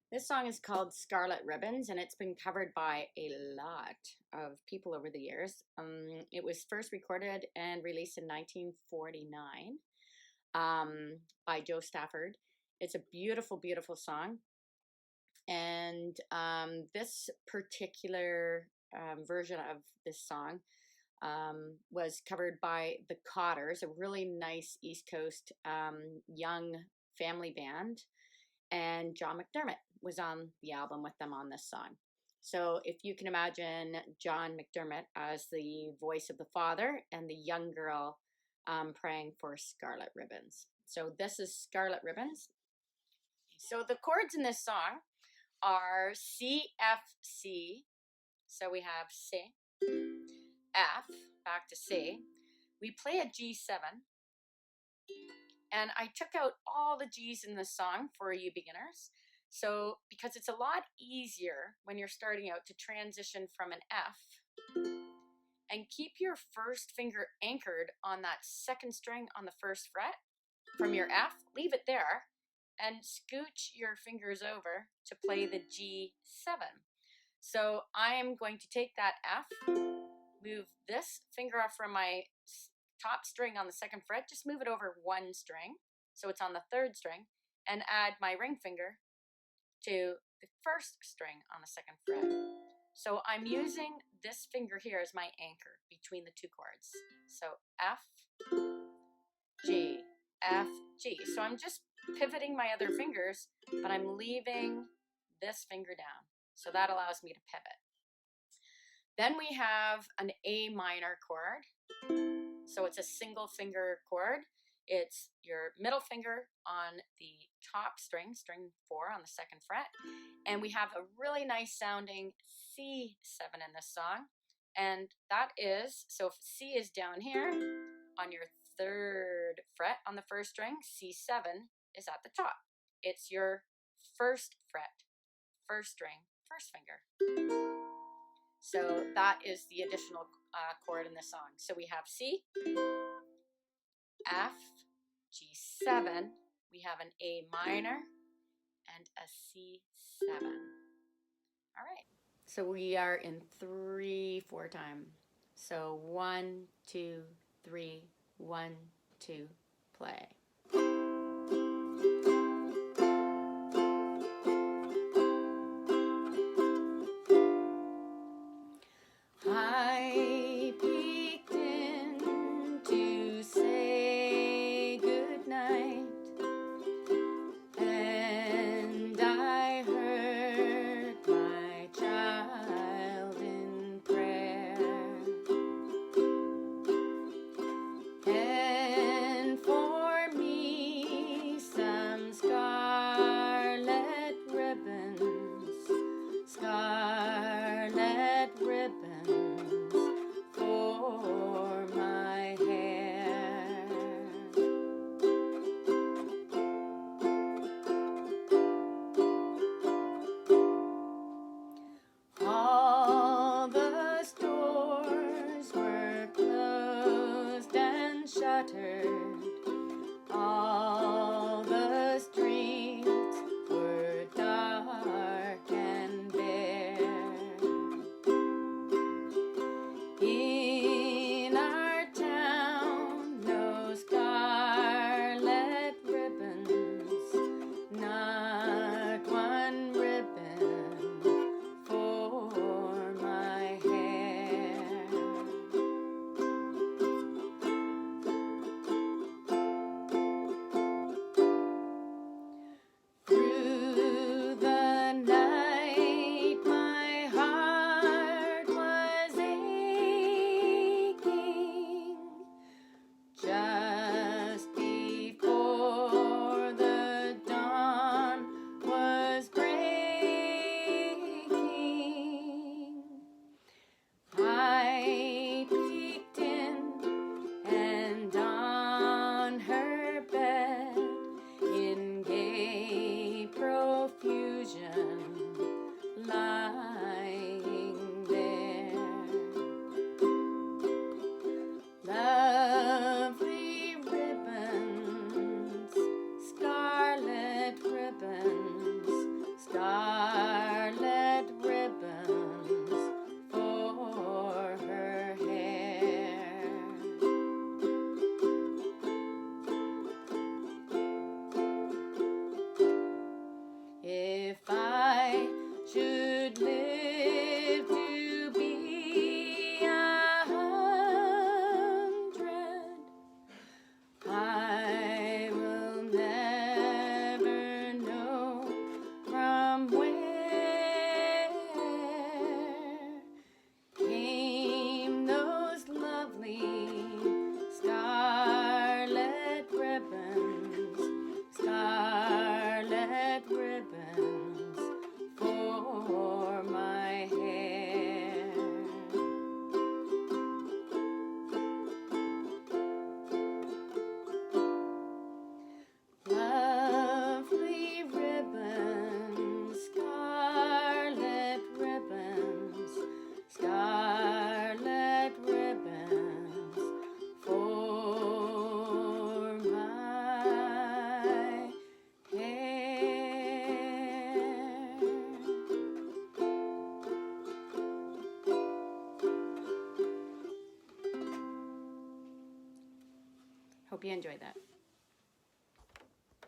This song is called Scarlet Ribbons, and it's been covered by a lot of people over the years. It was first recorded and released in 1949 by Joe Stafford. It's a beautiful, beautiful song. And this particular version of this song was covered by the Cottars, a really nice East Coast young family band. And John McDermott was on the album with them on this song. So if you can imagine John McDermott as the voice of the father and the young girl praying for scarlet ribbons. So this is Scarlet Ribbons. So the chords in this song are C, F, C. So we have C, F, back to C. We play a G7. And I took out all the G's in this song for you beginners. So, because it's a lot easier when you're starting out to transition from an F and keep your first finger anchored on that second string on the first fret from your F, leave it there, and scooch your fingers over to play the G7. So I'm going to take that F, move this finger off from my top string on the second fret, just move it over one string, so it's on the third string, and add my ring finger to the first string on the second fret. So I'm using this finger here as my anchor between the two chords. So F, G, F, G. So I'm just pivoting my other fingers, but I'm leaving this finger down. So that allows me to pivot. Then we have an A minor chord. So it's a single finger chord. It's your middle finger on the top string, string 4 on the second fret. And we have a really nice sounding C7 in this song. And that is, so if C is down here on your third fret on the first string, C7 is at the top. It's your first fret, first string, first finger. So that is the additional chord in this song. So we have C, F, G7, we have an A minor, and a C7. All right. So we are in 3/4 time. So 1, 2, 3, 1, 2, play. I peeked in to say goodnight, and I heard my child in prayer, and for me you enjoyed that.